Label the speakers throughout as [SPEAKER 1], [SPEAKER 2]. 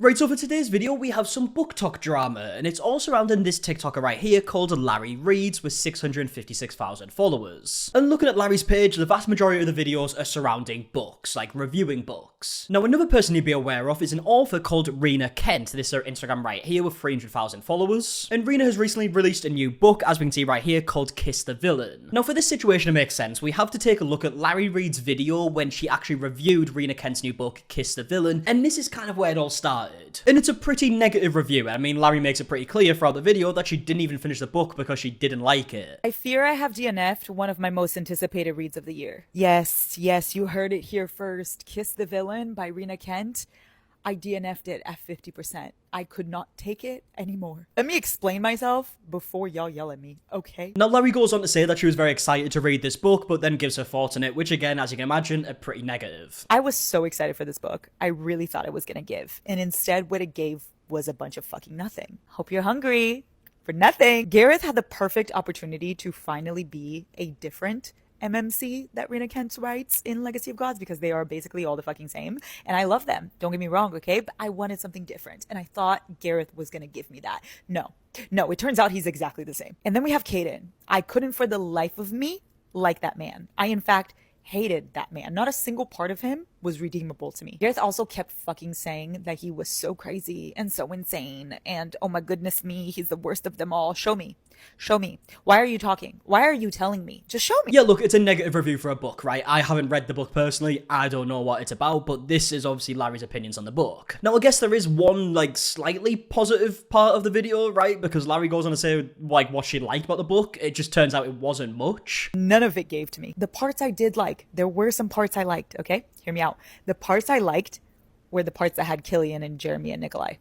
[SPEAKER 1] Right, so for today's video, we have some book talk drama, and it's all surrounding this TikToker right here called Larry Reads with 656,000 followers. And looking at Larry's page, the vast majority of the videos are surrounding books, like reviewing books. Now, another person you'd be aware of is an author called Rina Kent. This is her Instagram right here with 300,000 followers. And Rina has recently released a new book, as we can see right here, called Kiss the Villain. Now, for this situation to make sense, we have to take a look at Larry Reads' video when she actually reviewed Rina Kent's new book, Kiss the Villain, and this is kind of where it all started. And it's a pretty negative review. I mean, Larry makes it pretty clear throughout the video that she didn't even finish the book because she didn't like it.
[SPEAKER 2] I fear I have DNF'd one of my most anticipated reads of the year. Yes, you heard it here first. Kiss the Villain by Rina Kent. I DNF'd it at 50%. I could not take it anymore. Let me explain myself before y'all yell at me, okay?
[SPEAKER 1] Now, Larry goes on to say that she was very excited to read this book, but then gives her thoughts on it, which again, as you can imagine, are pretty negative.
[SPEAKER 2] I was so excited for this book. I really thought it was gonna give. And instead, what it gave was a bunch of fucking nothing. Hope you're hungry for nothing. Gareth had the perfect opportunity to finally be a different MMC that Rina Kent writes in Legacy of Gods, because they are basically all the fucking same. And I love them. Don't get me wrong, okay? But I wanted something different. And I thought Gareth was going to give me that. No, it turns out he's exactly the same. And then we have Caden. I couldn't for the life of me like that man. I, in fact, hated that man. Not a single part of him was redeemable to me. Gareth also kept fucking saying that he was so crazy and so insane. And oh my goodness me, he's the worst of them all. Show me. Show me. Why are you talking? Why are you telling me? Just show me.
[SPEAKER 1] Yeah, look, it's a negative review for a book, right? I haven't read the book personally. I don't know what it's about, but this is obviously Larry's opinions on the book. Now, I guess there is one, slightly positive part of the video, right? Because Larry goes on to say, what she liked about the book. It just turns out it wasn't much.
[SPEAKER 2] None of it gave to me. The parts I did like, there were some parts I liked, okay? Hear me out. The parts I liked were the parts that had Killian and Jeremy and Nikolai.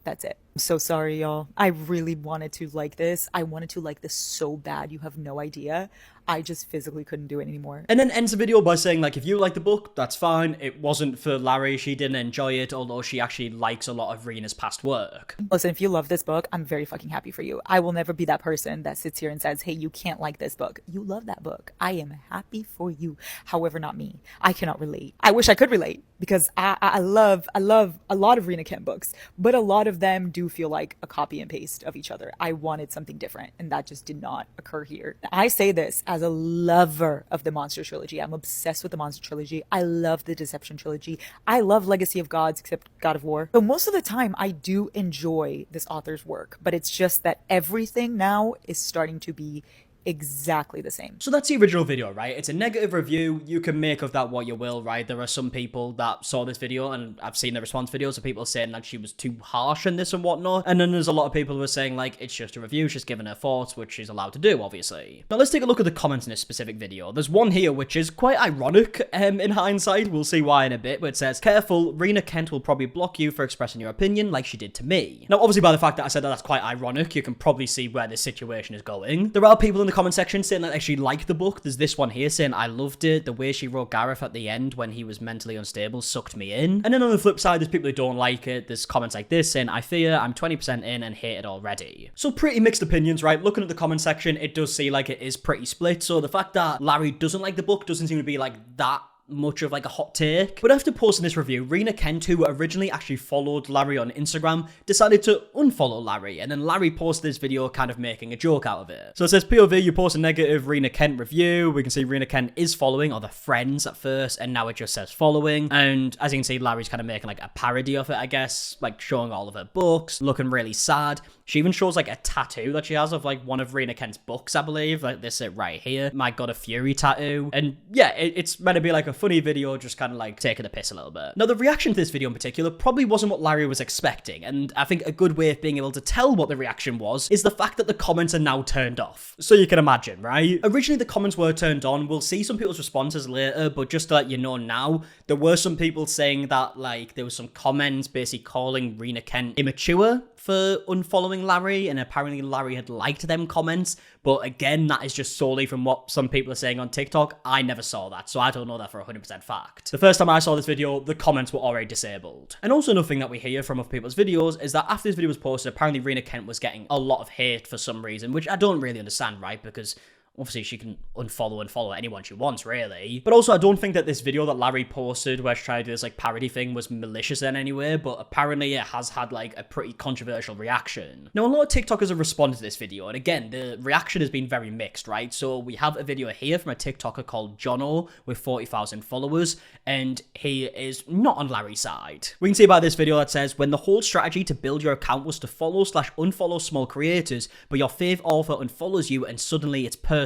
[SPEAKER 2] That's it. I'm so sorry, y'all. I really wanted to like this. I wanted to like this so bad. You have no idea. I just physically couldn't do it anymore.
[SPEAKER 1] And then ends the video by saying, if you like the book, that's fine. It wasn't for Larry. She didn't enjoy it, although she actually likes a lot of Rina's past work.
[SPEAKER 2] Listen, if you love this book, I'm very fucking happy for you. I will never be that person that sits here and says, hey, you can't like this book. You love that book. I am happy for you. However, not me. I cannot relate. I wish I could relate, because I love a lot of Rina Kent books, but a lot of them do feel like a copy and paste of each other. I wanted something different, and that just did not occur here. I say this as a lover of the Monster Trilogy. I'm obsessed with the Monster Trilogy. I love the Deception Trilogy. I love Legacy of Gods, except God of War. So most of the time, I do enjoy this author's work, but it's just that everything now is starting to be exactly the same.
[SPEAKER 1] So that's the original video, right? It's a negative review. You can make of that what you will, right? There are some people that saw this video, and I've seen the response videos of people saying she was too harsh in this and whatnot. And then there's a lot of people who are saying it's just a review, she's giving her thoughts, which she's allowed to do, obviously. Now let's take a look at the comments in this specific video. There's one here which is quite ironic in hindsight. We'll see why in a bit, but it says, careful, Rina Kent will probably block you for expressing your opinion like she did to me. Now obviously by the fact that I said that's quite ironic, you can probably see where this situation is going. There are people in the comment section saying that they actually like the book. There's this one here saying, I loved it. The way she wrote Gareth at the end when he was mentally unstable sucked me in. And then on the flip side, there's people who don't like it. There's comments like this saying, I fear I'm 20% in and hate it already. So pretty mixed opinions, right? Looking at the comment section, it does seem like it is pretty split. So the fact that Larry doesn't like the book doesn't seem to be that much of a hot take. But after posting this review, Rina Kent, who originally actually followed Larry on Instagram, decided to unfollow Larry, and then Larry posted this video kind of making a joke out of it. So it says, POV, you post a negative Rina Kent review. We can see Rina Kent is following, or the friends at first, and now it just says following. And as you can see, Larry's kind of making a parody of it, I guess, showing all of her books, looking really sad. She even shows a tattoo that she has of one of Rina Kent's books, I believe, this right here, My God of Fury tattoo. And yeah, it's meant to be a funny video, just kind of taking the piss a little bit. Now the reaction to this video in particular probably wasn't what Larry was expecting, and I think a good way of being able to tell what the reaction was is the fact that the comments are now turned off. So you can imagine, right? Originally the comments were turned on. We'll see some people's responses later, but just to let you know now, there were some people saying that there was some comments basically calling Rina Kent immature for unfollowing Larry, and apparently Larry had liked them comments, but again, that is just solely from what some people are saying on TikTok. I never saw that, so I don't know that for 100% fact. The first time I saw this video, the comments were already disabled. And also another thing that we hear from other people's videos is that after this video was posted, apparently Rina Kent was getting a lot of hate for some reason, which I don't really understand, right? Because Obviously, she can unfollow and follow anyone she wants, really. But also, I don't think that this video that Larry posted where she tried to do this, like, parody thing was malicious in any way, but apparently it has had, like, a pretty controversial reaction. Now, a lot of TikTokers have responded to this video, and again, the reaction has been very mixed, right? So we have a video here from a TikToker called Jono with 40,000 followers, and he is not on Larry's side. We can see about this video that says, when the whole strategy to build your account was to follow/unfollow small creators, but your fave author unfollows you and suddenly it's personal.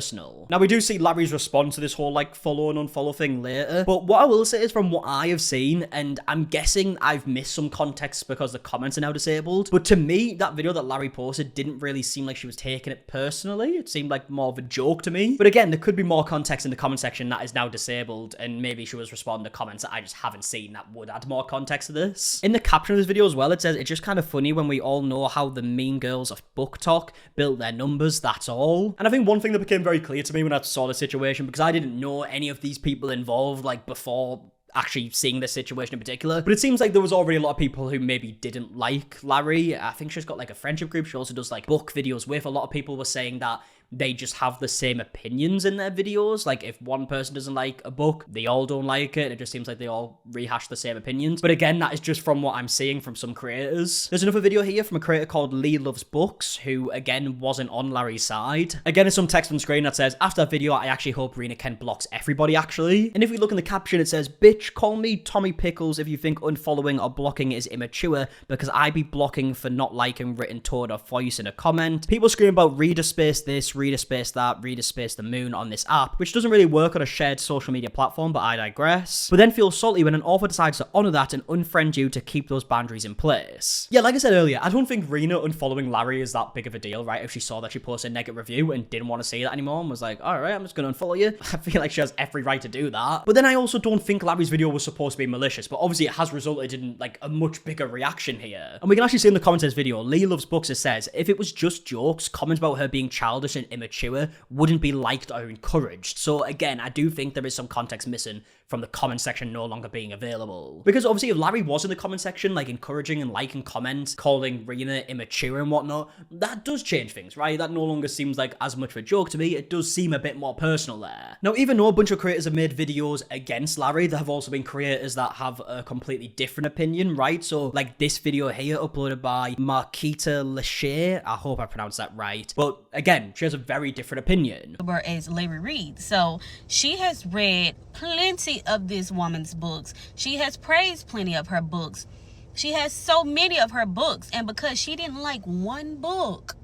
[SPEAKER 1] Now, we do see Larry's response to this whole, like, follow and unfollow thing later, but what I will say is from what I have seen, and I'm guessing I've missed some context because the comments are now disabled, but to me, that video that Larry posted didn't really seem like she was taking it personally. It seemed like more of a joke to me. But again, there could be more context in the comment section that is now disabled, and maybe she was responding to comments that I just haven't seen that would add more context to this. In the caption of this video as well, it says, it's just kind of funny when we all know how the mean girls of book talk built their numbers, that's all. And I think one thing that became very clear to me when I saw the situation, because I didn't know any of these people involved, like, before actually seeing this situation in particular, but it seems like there was already a lot of people who maybe didn't like Larry. I think she's got, like, a friendship group she also does, like, book videos with. A lot of people were saying that they just have the same opinions in their videos. Like, if one person doesn't like a book, they all don't like it. It just seems like they all rehash the same opinions. But again, that is just from what I'm seeing from some creators. There's another video here from a creator called Lee Loves Books, who again wasn't on Larry's side. Again, there's some text on screen that says, after that video, I actually hope Rina Kent blocks everybody, actually. And if we look in the caption, it says, bitch, call me Tommy Pickles if you think unfollowing or blocking is immature, because I be blocking for not liking written tone or voice in a comment. People scream about reader space this, reader space that, reader space the moon on this app, which doesn't really work on a shared social media platform, but I digress. But then feel salty when an author decides to honor that and unfriend you to keep those boundaries in place. Yeah, like I said earlier, I don't think Rina unfollowing Larry is that big of a deal, right? If she saw that she posted a negative review and didn't want to see that anymore and was like, alright, I'm just gonna unfollow you. I feel like she has every right to do that. But then I also don't think Larry's video was supposed to be malicious, but obviously it has resulted in, like, a much bigger reaction here. And we can actually see in the comments of this video, Lee Loves Books, it says, if it was just jokes, comments about her being childish and immature wouldn't be liked or encouraged. So again, I do think there is some context missing from the comment section no longer being available. Because obviously if Larry was in the comment section, like, encouraging and liking comments, calling Rina immature and whatnot, that does change things, right? That no longer seems like as much of a joke to me. It does seem a bit more personal there. Now, even though a bunch of creators have made videos against Larry, there have also been creators that have a completely different opinion, right? So, like, this video here uploaded by MARKIE, I hope I pronounced that right. But again, she has a very different opinion.
[SPEAKER 3] Is Larry Reid. So she has read plenty of this woman's books. She has praised plenty of her books. She has so many of her books, and because she didn't like one book,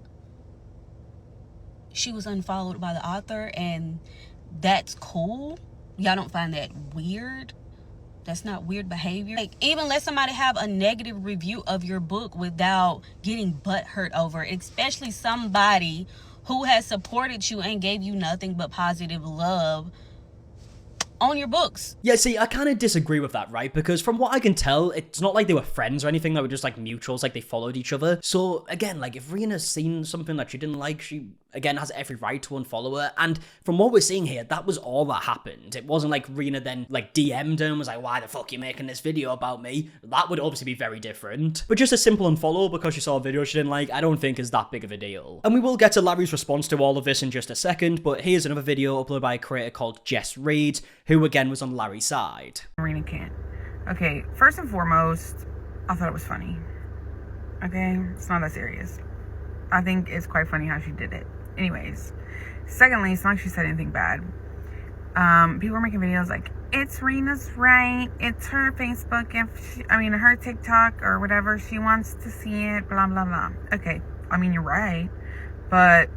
[SPEAKER 3] she was unfollowed by the author, and that's cool. Y'all don't find that weird? That's not weird behavior. Like, even let somebody have a negative review of your book without getting butthurt over it, especially somebody who has supported you and gave you nothing but positive love on your books.
[SPEAKER 1] Yeah, see, I kind of disagree with that, right? Because from what I can tell, it's not like they were friends or anything. They were just, like, mutuals, like, they followed each other. So, again, like, if Rina's seen something that she didn't like, she, again, has every right to unfollow her. And from what we're seeing here, that was all that happened. It wasn't like Rina then, like, DM'd her and was like, why the fuck are you making this video about me? That would obviously be very different. But just a simple unfollow because she saw a video she didn't like, I don't think is that big of a deal. And we will get to Larry's response to all of this in just a second, but here's another video uploaded by a creator called Jess Reed, who again was on Larry's side.
[SPEAKER 4] Rina Kent. Okay, first and foremost, I thought it was funny. Okay, it's not that serious. I think it's quite funny how she did it. Anyways, secondly, it's not like she said anything bad. People are making videos like, it's Rina's right, it's her Facebook, her TikTok or whatever, she wants to see it, blah, blah, blah. Okay, I mean, you're right, but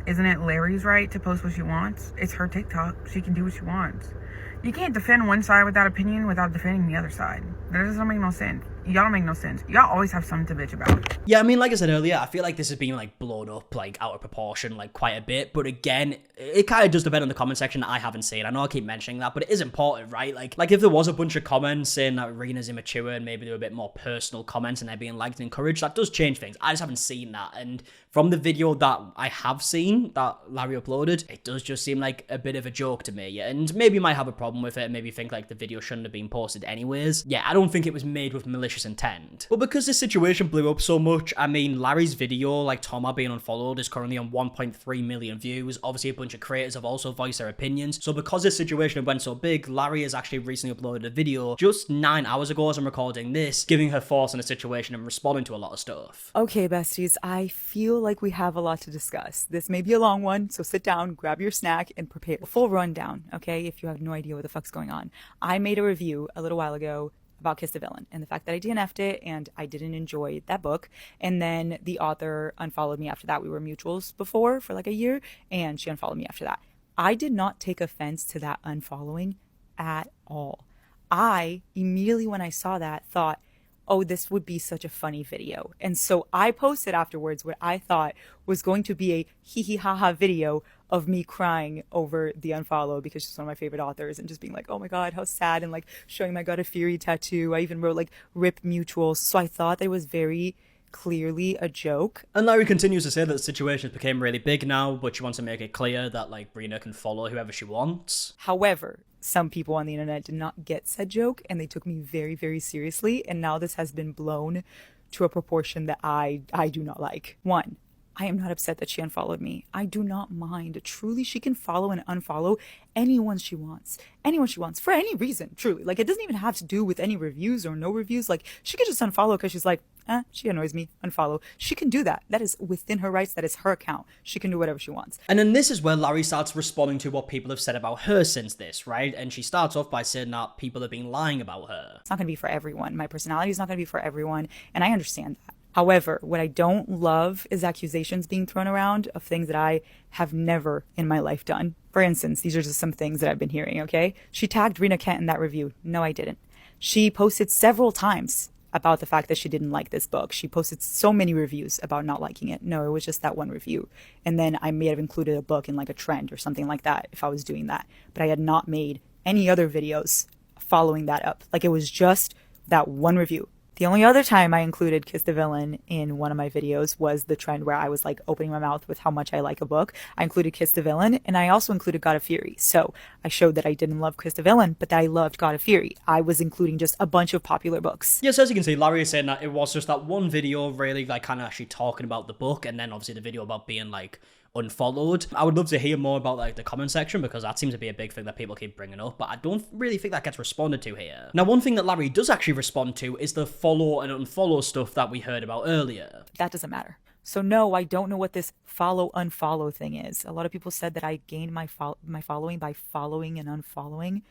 [SPEAKER 4] isn't it Larry's right to post what she wants? It's her TikTok, she can do what she wants. You can't defend one side without opinion without defending the other side. That doesn't make no sense. Y'all don't make no sense. Y'all always have something to bitch about.
[SPEAKER 1] Yeah, I mean, like I said earlier, I feel like this has been, like, blown up, like, out of proportion, like, quite a bit. But again, it kind of does depend on the comment section that I haven't seen. I know I keep mentioning that, but it is important, right? Like if there was a bunch of comments saying that Rina's immature and maybe there were a bit more personal comments and they're being liked and encouraged, that does change things. I just haven't seen that. And from the video that I have seen that Larry uploaded, it does just seem like a bit of a joke to me. And maybe you might have a problem with it, maybe think, like, the video shouldn't have been posted anyways. Yeah, I don't think it was made with malicious malicious intent. But because this situation blew up so much, I mean, Larry's video, like Toma being unfollowed, is currently on 1.3 million views. Obviously, a bunch of creators have also voiced their opinions. So because this situation went so big, Larry has actually recently uploaded a video just 9 hours ago as I'm recording this, giving her thoughts on the situation and responding to a lot of stuff.
[SPEAKER 2] Okay, besties, I feel like we have a lot to discuss. This may be a long one, so sit down, grab your snack, and prepare a full rundown, okay, if you have no idea what the fuck's going on. I made a review a little while ago about Kiss the Villain and the fact that I DNF'd it and I didn't enjoy that book. And then the author unfollowed me after that. We were mutuals before for like a year, and she unfollowed me after that. I did not take offense to that unfollowing at all. I immediately, when I saw that, thought, oh, this would be such a funny video. And so I posted afterwards what I thought was going to be a hee hee ha ha video of me crying over the unfollow because she's one of my favorite authors, and just being like, oh my God, how sad, and like showing my God of Fury tattoo. I even wrote like RIP mutuals. So I thought that it was very clearly a joke.
[SPEAKER 1] And Larry continues to say that the situation became really big now, but she wants to make it clear that like Rina can follow whoever she wants.
[SPEAKER 2] However, some people on the internet did not get said joke, and they took me very, very seriously. And now this has been blown to a proportion that I do not like. One, I am not upset that she unfollowed me. I do not mind. Truly, she can follow and unfollow anyone she wants. Anyone she wants, for any reason, truly. Like, it doesn't even have to do with any reviews or no reviews. Like, she could just unfollow because she's like, she annoys me, unfollow. She can do that. That is within her rights. That is her account. She can do whatever she wants.
[SPEAKER 1] And then this is where Larry starts responding to what people have said about her since this, right? And she starts off by saying that people have been lying about her.
[SPEAKER 2] It's not going to be for everyone. My personality is not going to be for everyone, and I understand that. However, what I don't love is accusations being thrown around of things that I have never in my life done. For instance, these are just some things that I've been hearing, okay? She tagged Rina Kent in that review. No, I didn't. She posted several times about the fact that she didn't like this book. She posted so many reviews about not liking it. No, it was just that one review. And then I may have included a book in like a trend or something like that if I was doing that. But I had not made any other videos following that up. Like, it was just that one review. The only other time I included Kiss the Villain in one of my videos was the trend where I was like opening my mouth with how much I like a book. I included Kiss the Villain, and I also included God of Fury. So I showed that I didn't love Kiss the Villain, but that I loved God of Fury. I was including just a bunch of popular books.
[SPEAKER 1] Yes, as you can see, Larry is saying that it was just that one video really like kind of actually talking about the book, and then obviously the video about being like unfollowed. I would love to hear more about like the comment section, because that seems to be a big thing that people keep bringing up, but I don't really think that gets responded to here. Now, one thing that Larry does actually respond to is the follow and unfollow stuff that we heard about earlier.
[SPEAKER 2] That doesn't matter. So no, I don't know what this follow unfollow thing is. A lot of people said that I gained my following by following and unfollowing.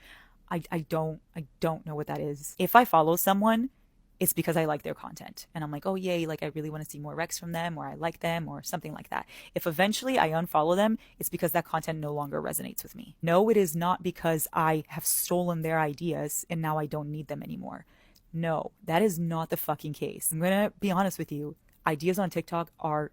[SPEAKER 2] I don't know what that is. If I follow someone, it's because I like their content and I'm like, oh yay, like I really want to see more recs from them, or I like them, or something like that. If eventually I unfollow them, it's because that content no longer resonates with me. No, it is not because I have stolen their ideas and now I don't need them anymore. No, that is not the fucking case. I'm gonna be honest with you. Ideas on TikTok are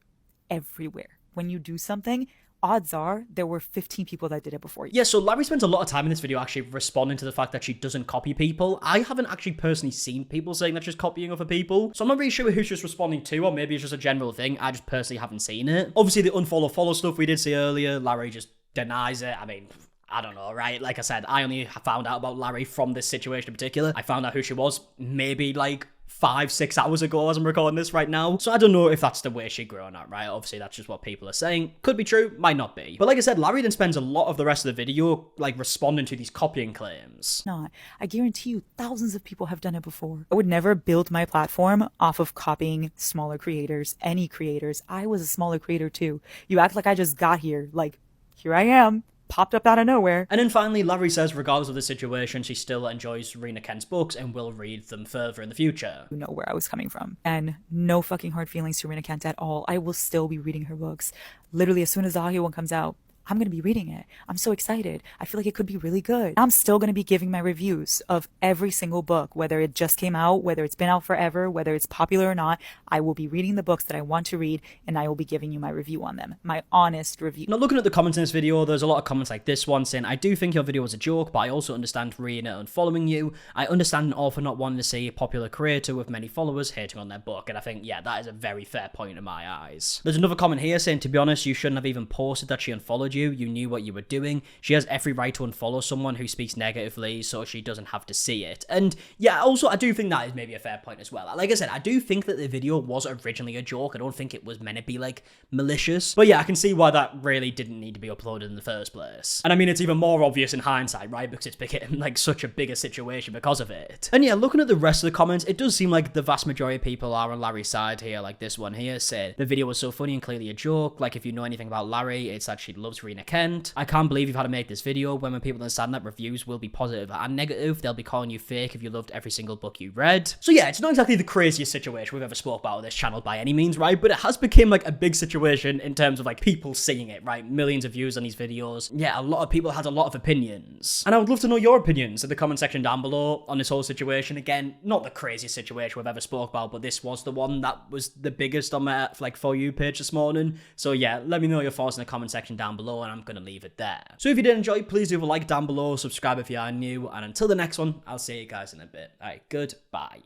[SPEAKER 2] everywhere. When you do something, odds are there were 15 people that did it before you.
[SPEAKER 1] Yeah, so Larry spends a lot of time in this video actually responding to the fact that she doesn't copy people. I haven't actually personally seen people saying that she's copying other people, so I'm not really sure who she's responding to, or maybe it's just a general thing. I just personally haven't seen it. Obviously, the unfollow follow stuff we did see earlier, Larry just denies it. I mean, I don't know, right? Like I said, I only found out about Larry from this situation in particular. I found out who she was maybe like 5-6 hours ago as I'm recording this right now. So I don't know if that's the way she grew up, right? Obviously, that's just what people are saying. Could be true, might not be. But like I said, Larry then spends a lot of the rest of the video like responding to these copying claims.
[SPEAKER 2] Not. I guarantee you thousands of people have done it before. I would never build my platform off of copying smaller creators, any creators. I was a smaller creator too. You act like I just got here. Like, here I am. Popped up out of nowhere.
[SPEAKER 1] And then finally, Larry says regardless of the situation, she still enjoys Rina Kent's books and will read them further in the future.
[SPEAKER 2] You know where I was coming from. And no fucking hard feelings to Rina Kent at all. I will still be reading her books. Literally, as soon as the audio one comes out, I'm going to be reading it. I'm so excited. I feel like it could be really good. I'm still going to be giving my reviews of every single book, whether it just came out, whether it's been out forever, whether it's popular or not. I will be reading the books that I want to read, and I will be giving you my review on them. My honest review.
[SPEAKER 1] Now, looking at the comments in this video, there's a lot of comments like this one saying, I do think your video was a joke, but I also understand Rina unfollowing you. I understand an author not wanting to see a popular creator with many followers hating on their book. And I think, yeah, that is a very fair point in my eyes. There's another comment here saying, to be honest, you shouldn't have even posted that she unfollowed unfollowed you. You knew what you were doing. She has every right to unfollow someone who speaks negatively so she doesn't have to see it. And yeah, also I do think that is maybe a fair point as well. Like I said, I do think that the video was originally a joke. I don't think it was meant to be like malicious. But yeah, I can see why that really didn't need to be uploaded in the first place. And I mean, it's even more obvious in hindsight, right? Because it's became like such a bigger situation because of it. And yeah, looking at the rest of the comments, it does seem like the vast majority of people are on Larry's side here. Like this one here said, the video was so funny and clearly a joke. Like if you know anything about Larry, it's that she loves Rina Kent. I can't believe you've had to make this video when people understand that reviews will be positive and negative. They'll be calling you fake if you loved every single book you read. So yeah, it's not exactly the craziest situation we've ever spoke about on this channel by any means, right? But it has become like a big situation in terms of like people seeing it, right? Millions of views on these videos. Yeah, a lot of people had a lot of opinions. And I would love to know your opinions in the comment section down below on this whole situation. Again, not the craziest situation we've ever spoke about, but this was the one that was the biggest on my like For You page this morning. So yeah, let me know your thoughts in the comment section down below, and I'm gonna leave it there. So if you did enjoy, please leave a like down below, subscribe if you are new, and until the next one, I'll see you guys in a bit. Alright, goodbye.